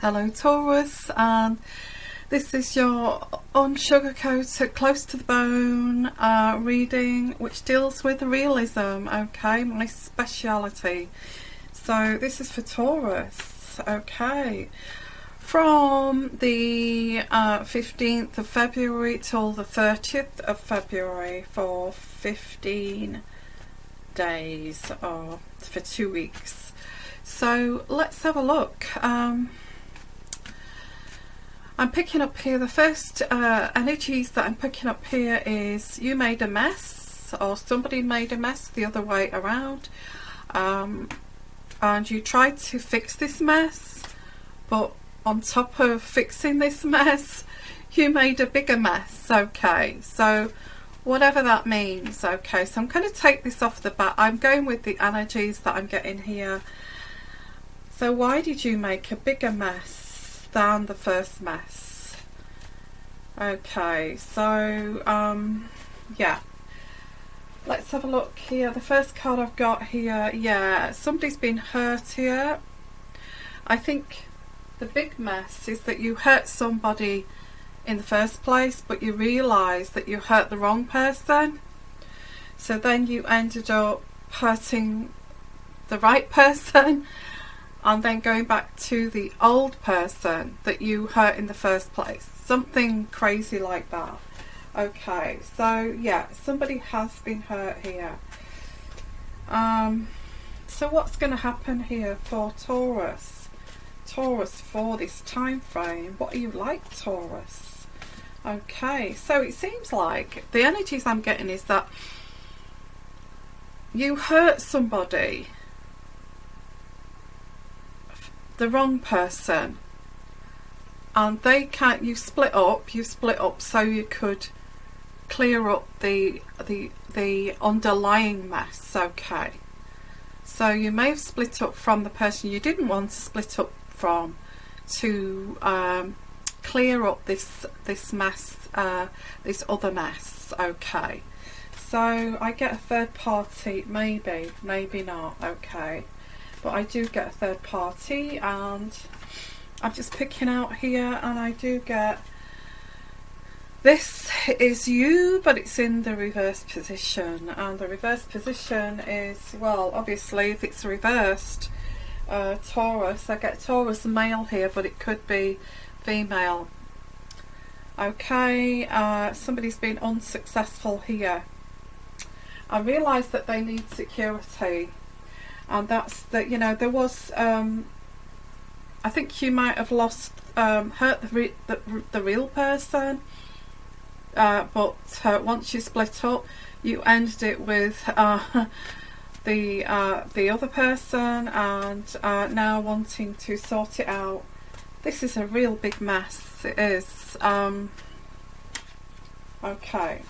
Hello Taurus, and this is your unsugarcoated, close to the bone reading, which deals with realism, okay, my speciality. So this is for Taurus, okay, from the 15th of February till the 30th of February for 15 days, or for 2 weeks. So let's have a look. I'm picking up here, the first energies that I'm picking up here is you made a mess, or somebody made a mess the other way around, and you tried to fix this mess, but on top of fixing this mess you made a bigger mess, okay, so whatever that means, okay. So I'm going to take this off the bat. I'm going with the energies that I'm getting here. So why did you make a bigger mess than the first mess? Okay, so yeah, let's have a look here. The first card I've got here, yeah, somebody's been hurt here. I think the big mess is that you hurt somebody in the first place, but you realise that you hurt the wrong person, so then you ended up hurting the right person and then going back to the old person that you hurt in the first place. Something crazy like that. Okay, so yeah, somebody has been hurt here. So what's going to happen here for Taurus? Taurus, for this time frame, what are you like, Taurus? Okay, so it seems like the energies I'm getting is that you hurt somebody, the wrong person, and they can't, you split up so you could clear up the underlying mess, okay. So you may have split up from the person you didn't want to split up from to clear up this mess, this other mess, okay. So I get a third party, maybe not, okay, but I do get a third party, and I'm just picking out here, and I do get, this is you, but it's in the reverse position, and the reverse position is, well, obviously if it's reversed, Taurus, I get Taurus male here, but it could be female. Okay, somebody's been unsuccessful here. I realise that they need security, and that's that, you know, there was I think you might have lost, hurt the real person, but once you split up you ended it with the other person, and now wanting to sort it out. This is a real big mess, it is. Okay,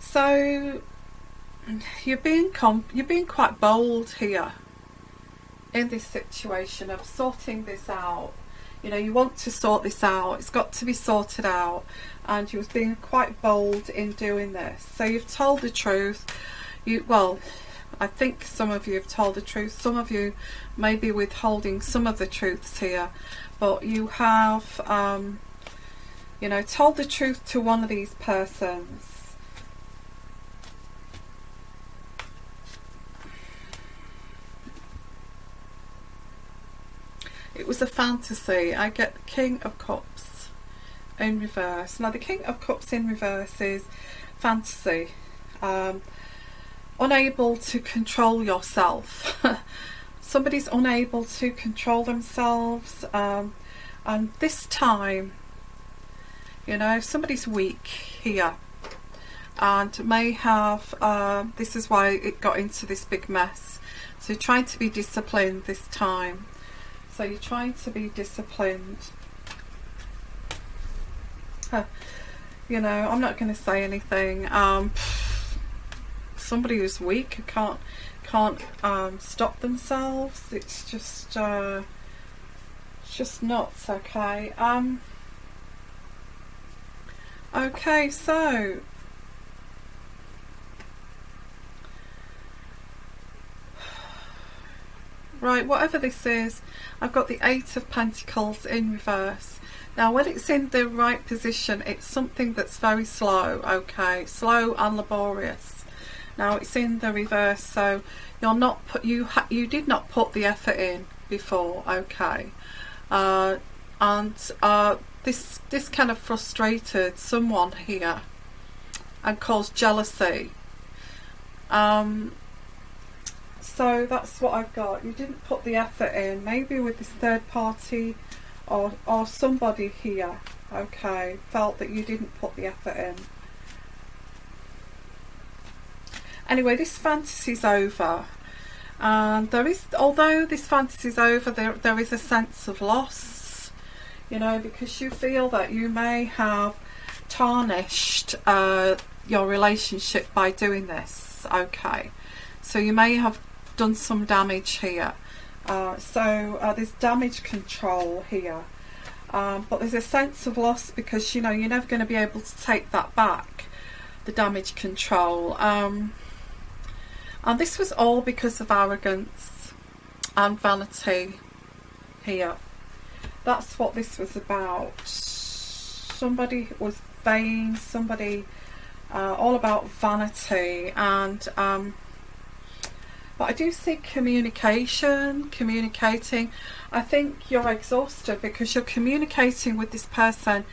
so you're being quite bold here in this situation of sorting this out. You know, you want to sort this out, it's got to be sorted out, and you've been quite bold in doing this. So you've told the truth. Well, I think some of you have told the truth, some of you may be withholding some of the truths here, but you have you know, told the truth to one of these persons. It was a fantasy. I get the King of Cups in reverse. Now the King of Cups in reverse is fantasy. Unable to control yourself. Somebody's unable to control themselves, and this time, you know, somebody's weak here, and may have, this is why it got into this big mess. So you're trying to be disciplined this time. So you're trying to be disciplined. You know, I'm not going to say anything. Somebody who's weak can't stop themselves. It's just nuts. Okay. Okay. So right, whatever this is, I've got the Eight of Pentacles in reverse. Now when it's in the right position, it's something that's very slow, okay, slow and laborious. Now it's in the reverse, so you're not you did not put the effort in before, okay, this kind of frustrated someone here and caused jealousy. So that's what I've got. You didn't put the effort in, maybe with this third party or somebody here, okay, felt that you didn't put the effort in. Anyway, this fantasy's over, and there is, although this fantasy's over, there is a sense of loss, you know, because you feel that you may have tarnished your relationship by doing this, okay, so you may have done some damage here. So there's damage control here, but there's a sense of loss because, you know, you're never going to be able to take that back, the damage control, and this was all because of arrogance and vanity here. That's what this was about. Somebody was vain, somebody all about vanity, and but I do see communicating. I think you're exhausted because you're communicating with this person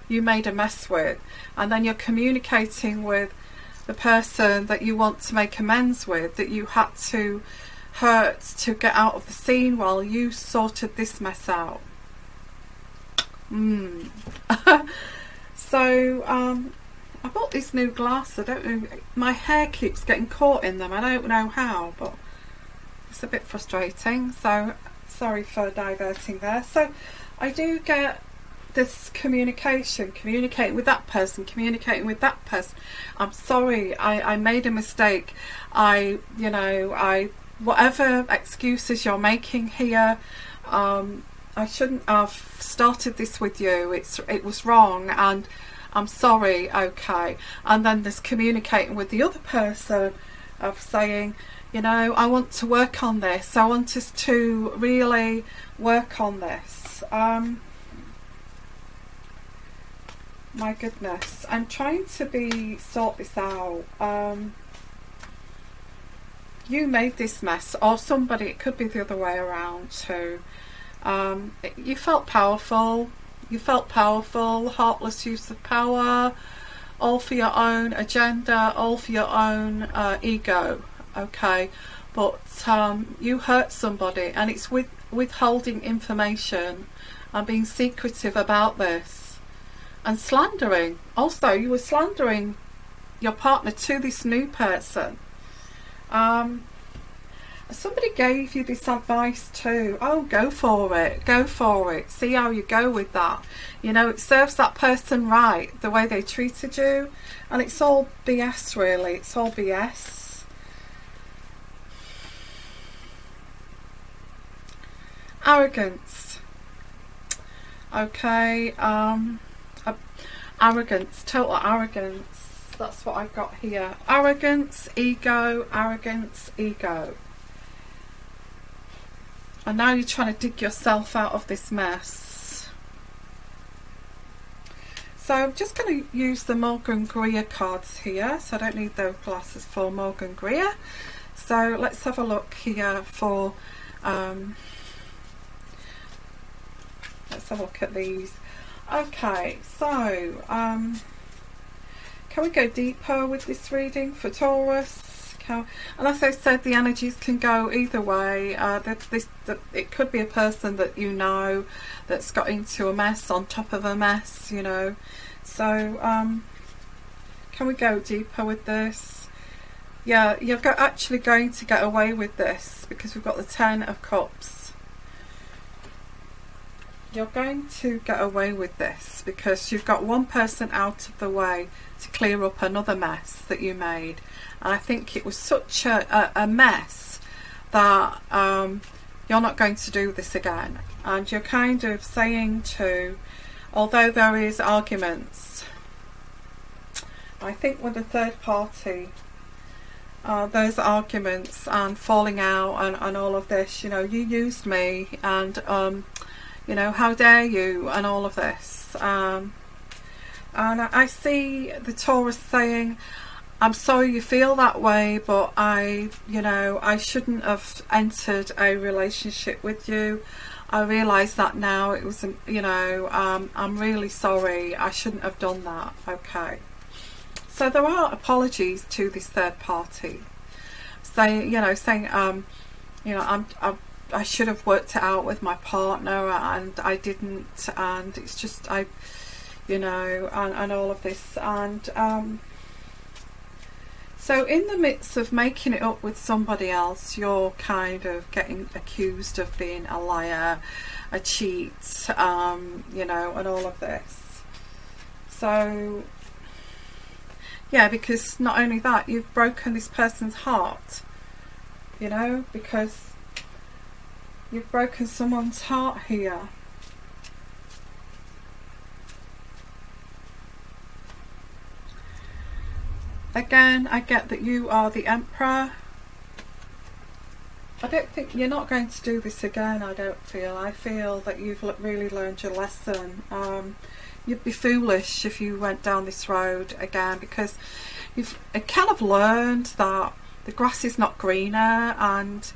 you made a mess with, and then you're communicating with the person that you want to make amends with, that you had to hurt to get out of the scene while you sorted this mess out. So I bought these new glasses. I don't know, my hair keeps getting caught in them. I don't know how, but it's a bit frustrating, so sorry for diverting there. So I do get this communicating with that person, communicating with that person. I'm sorry, I made a mistake. Whatever excuses you're making here, I shouldn't have started this with you. It was wrong, and I'm sorry, okay. And then there's communicating with the other person of saying, you know, I want to work on this. I want us to really work on this. My goodness, I'm trying to sort this out. You made this mess, or somebody, it could be the other way around too. You felt powerful. You felt powerful, heartless use of power, all for your own agenda, all for your own ego, okay? But you hurt somebody, and it's withholding information and being secretive about this. And slandering. Also, you were slandering your partner to this new person. Somebody gave you this advice too. Oh, go for it. Go for it. See how you go with that. You know, it serves that person right, the way they treated you. And it's all BS, really. It's all BS. Arrogance. Okay. Arrogance. Total arrogance. That's what I've got here. Arrogance, ego, arrogance, ego. And now you're trying to dig yourself out of this mess. So I'm just going to use the Morgan Greer cards here. So I don't need those glasses for Morgan Greer. So let's have a look here for... let's have a look at these. Okay, so can we go deeper with this reading for Taurus? And as I said, the energies can go either way. It could be a person that you know that's got into a mess on top of a mess, you know. So can we go deeper with this? Yeah, you're actually going to get away with this because we've got the Ten of Cups. You're going to get away with this because you've got one person out of the way to clear up another mess that you made. And I think it was such a mess that you're not going to do this again. And you're kind of saying to, although there is arguments, I think with the third party, those arguments and falling out and all of this, you know, you used me, and you know, how dare you, and all of this. And I see the Taurus saying, I'm sorry you feel that way, but you know, I shouldn't have entered a relationship with you. I realise that now. It was, you know, I'm really sorry. I shouldn't have done that. Okay. So there are apologies to this third party, saying, you know, you know, I should have worked it out with my partner, and I didn't, and it's just, you know, and all of this, and so in the midst of making it up with somebody else, you're kind of getting accused of being a liar, a cheat, you know, and all of this. So yeah, because not only that, you've broken this person's heart, you know, because you've broken someone's heart here. Again, I get that you are the Emperor. I don't think you're not going to do this again. I feel that you've really learned your lesson. You'd be foolish if you went down this road again, because you've kind of learned that the grass is not greener, and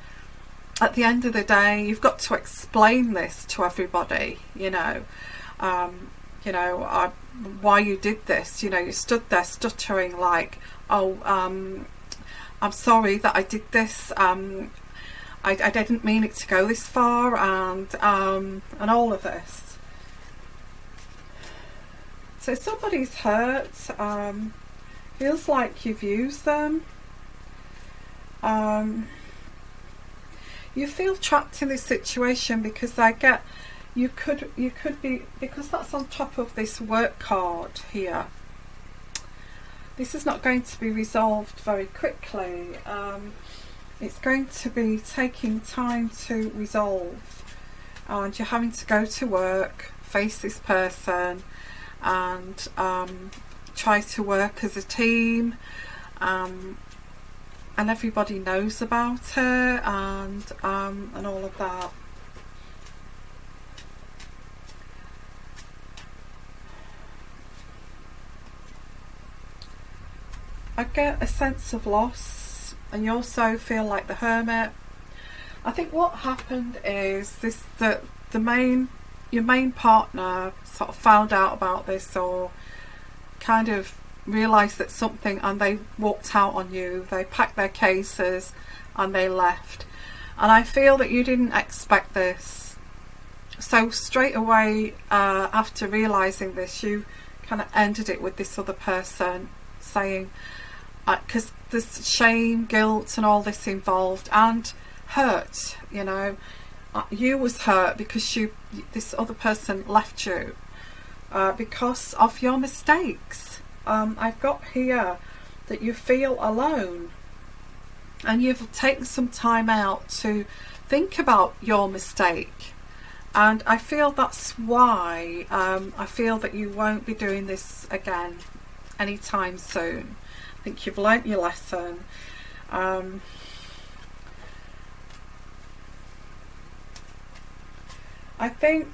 at the end of the day you've got to explain this to everybody, you know, why you did this. You know, you stood there stuttering like, oh, I'm sorry that I did this, I didn't mean it to go this far, and all of this. So somebody's hurt, feels like you've used them. You feel trapped in this situation because I get you could be, because that's on top of this work card here. This is not going to be resolved very quickly. It's going to be taking time to resolve, and you're having to go to work, face this person, and try to work as a team, and everybody knows about it, and all of that. I get a sense of loss, and you also feel like the Hermit. I think what happened is your main partner sort of found out about this, or kind of realised that something, and they walked out on you. They packed their cases and they left. And I feel that you didn't expect this. So straight away, after realising this, you kind of ended it with this other person, saying, because there's shame, guilt and all this involved, and hurt, you know. You was hurt because this other person left you because of your mistakes. I've got here that you feel alone, and you've taken some time out to think about your mistake, and I feel that's why I feel that you won't be doing this again anytime soon. I think you've learnt your lesson. I think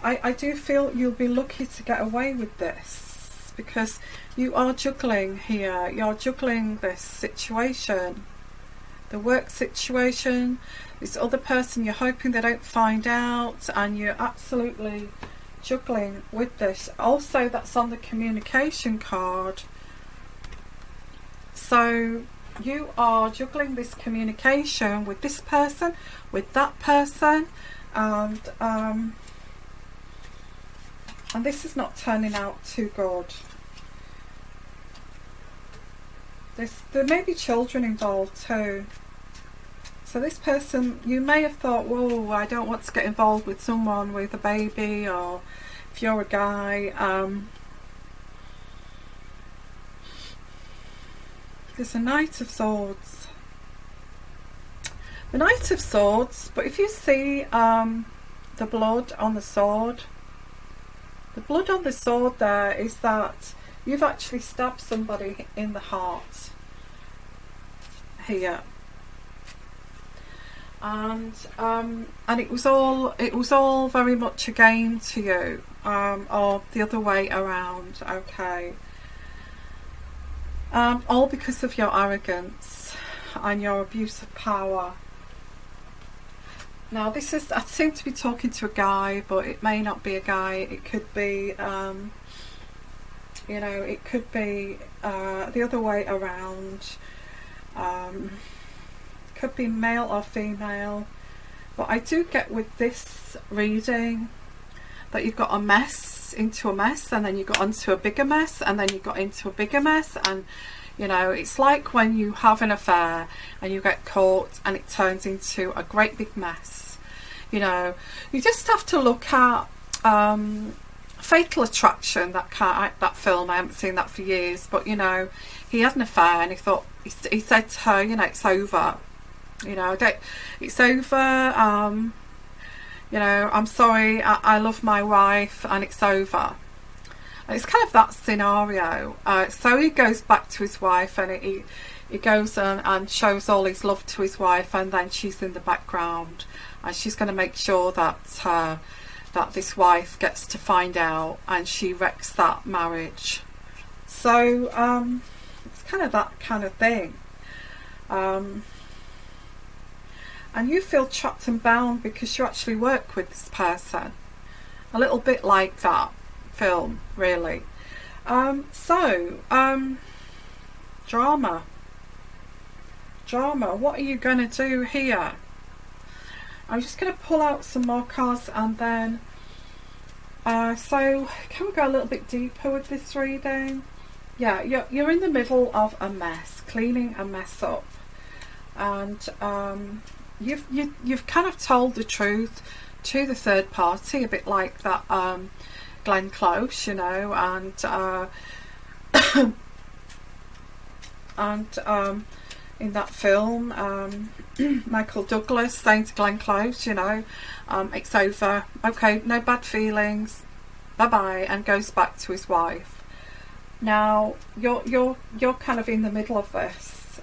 I do feel you'll be lucky to get away with this, because you are juggling here. You're juggling this situation, the work situation, this other person. You're hoping they don't find out, and you're absolutely juggling with this. Also, that's on the communication card. So you are juggling this communication with this person, with that person, and this is not turning out too good. There may be children involved too. So this person, you may have thought, whoa, I don't want to get involved with someone with a baby, or if you're a guy, there's a Knight of Swords. The Knight of Swords, but if you see the blood on the sword, the blood on the sword there is that you've actually stabbed somebody in the heart. here. And it was all very much a game to you, or the other way around. Okay. All because of your arrogance and your abuse of power. Now this is, I seem to be talking to a guy, but it may not be a guy. It could be, you know, it could be the other way around. Could be male or female. But I do get with this reading that you've got a mess into a mess, and then you got onto a bigger mess, and then you got into a bigger mess. And you know, it's like when you have an affair and you get caught and it turns into a great big mess. You know, you just have to look at Fatal Attraction, that film. I haven't seen that for years, but you know, he had an affair and he said to her, you know, it's over. You know, it's over. You know, I'm sorry, I love my wife and it's over. And it's kind of that scenario. So he goes back to his wife, and he goes and shows all his love to his wife, and then she's in the background, and she's going to make sure that that this wife gets to find out, and she wrecks that marriage. So it's kind of that kind of thing. And you feel trapped and bound because you actually work with this person. A little bit like that film, really. Drama. What are you going to do here? I'm just going to pull out some more cards, and then so can we go a little bit deeper with this reading? Yeah, you're in the middle of a mess, cleaning a mess up, and you've kind of told the truth to the third party, a bit like that Glenn Close, you know, and in that film, Michael Douglas saying to Glenn Close, you know, it's over, okay, no bad feelings, bye bye, and goes back to his wife. Now you're kind of in the middle of this.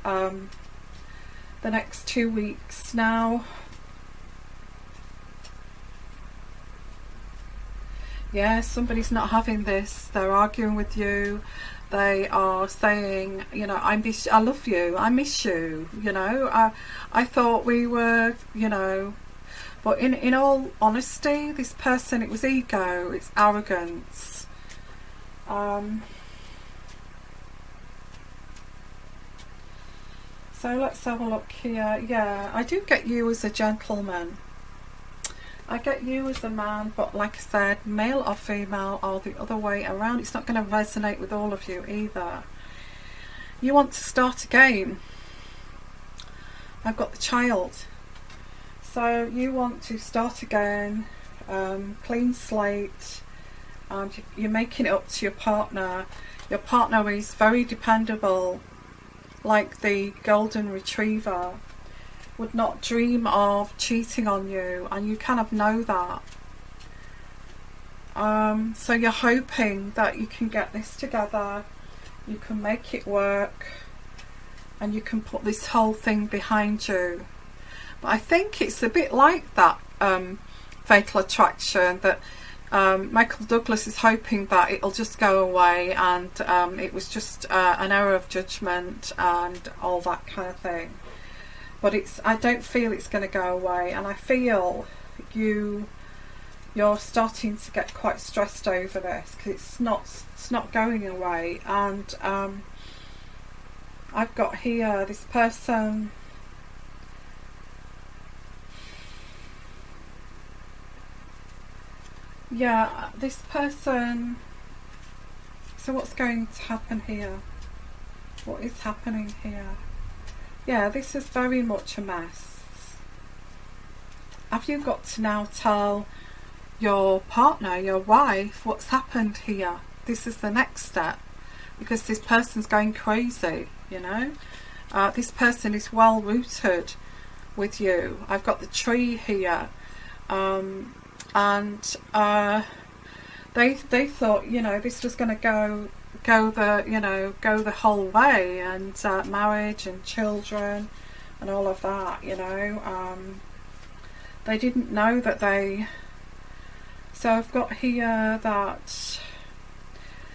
The next 2 weeks now. Yeah, somebody's not having this. They're arguing with you. They are saying, you know, I love you, I miss you, you know, I thought we were, you know. But in all honesty, this person, it was ego, it's arrogance. So let's have a look here. Yeah, I do get you as a gentleman. I get you as a man, but like I said, male or female or the other way around, it's not going to resonate with all of you either. You want to start again. I've got the Child. So you want to start again, clean slate, and you're making it up to your partner. Your partner is very dependable, like the golden retriever, would not dream of cheating on you, and you kind of know that. So you're hoping that you can get this together, you can make it work, and you can put this whole thing behind you. But I think it's a bit like that Fatal Attraction, that Michael Douglas is hoping that it'll just go away, and it was just an error of judgment and all that kind of thing. But I don't feel it's going to go away, and I feel you're starting to get quite stressed over this because it's not going away. And I've got here this person. Yeah, this person. So what's going to happen here? What is happening here? Yeah, this is very much a mess. Have you got to now tell your partner, your wife, what's happened here? This is the next step, because this person's going crazy, you know. This person is well rooted with you. I've got the tree here, and they thought, you know, this was going to go go the whole way, and marriage and children and all of that, they didn't know that so I've got here that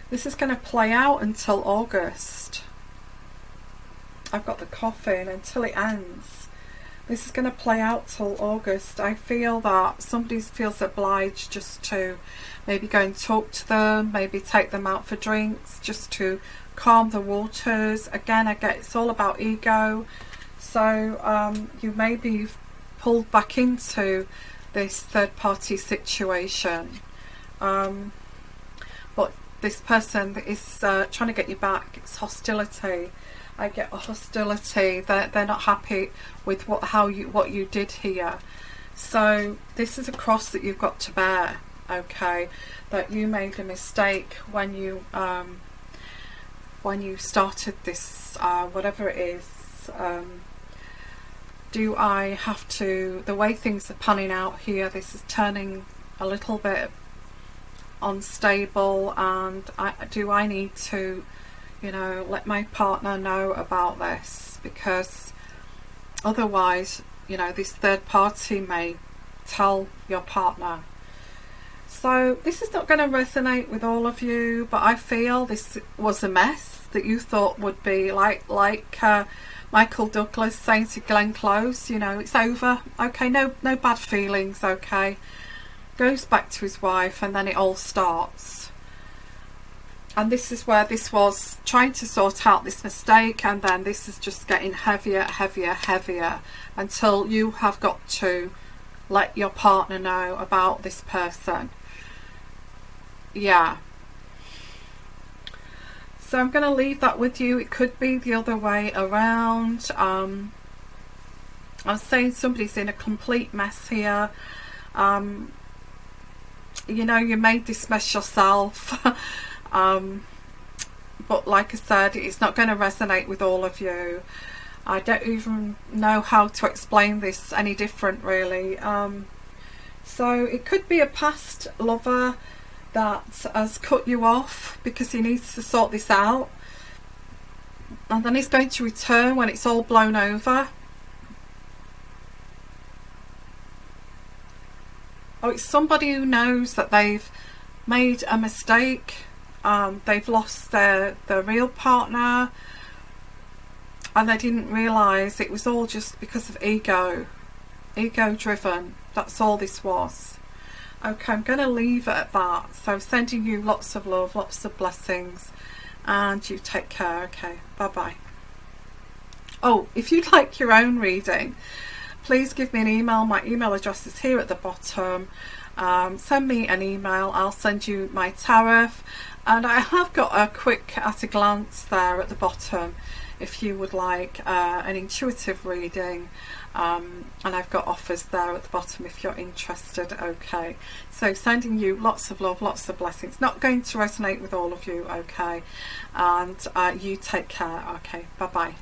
this is going to play out until August. I've got the coffin until it ends. This is going to play out till August. I feel that somebody feels obliged just to maybe go and talk to them, maybe take them out for drinks, just to calm the waters. Again, I get it's all about ego. So you may be pulled back into this third party situation. But this person is trying to get you back. It's hostility. I get a hostility. They're not happy with what you did here. So this is a cross that you've got to bear. Okay, that you made a mistake when you started this, whatever it is. Do I have to? The way things are panning out here, this is turning a little bit unstable, and do I need to, let my partner know about this? Because otherwise, this third party may tell your partner. So this is not going to resonate with all of you, but I feel this was a mess that you thought would be like Michael Douglas saying to Glenn Close, it's over. Okay, no bad feelings. Okay, goes back to his wife, and then it all starts. And this is where this was trying to sort out this mistake, and then this is just getting heavier, until you have got to let your partner know about this person. Yeah. So I'm going to leave that with you. It could be the other way around. I'm saying somebody's in a complete mess here. You made this mess yourself. But like I said, it's not going to resonate with all of you. I don't even know how to explain this any different, really. So it could be a past lover that has cut you off because he needs to sort this out, and then he's going to return when it's all blown over. Oh, it's somebody who knows that they've made a mistake. They've lost their real partner, and they didn't realise it was all just because of ego driven. That's all this was. Okay, I'm going to leave it at that. So sending you lots of love, lots of blessings, and you take care. Okay, bye bye. Oh, if you'd like your own reading, please give me an email. My email address is here at the bottom. Send me an email. I'll send you my tarot, and I have got a quick at a glance there at the bottom if you would like an intuitive reading, and I've got offers there at the bottom if you're interested. Okay, so sending you lots of love, lots of blessings. Not going to resonate with all of you. Okay, and you take care. Okay, bye bye.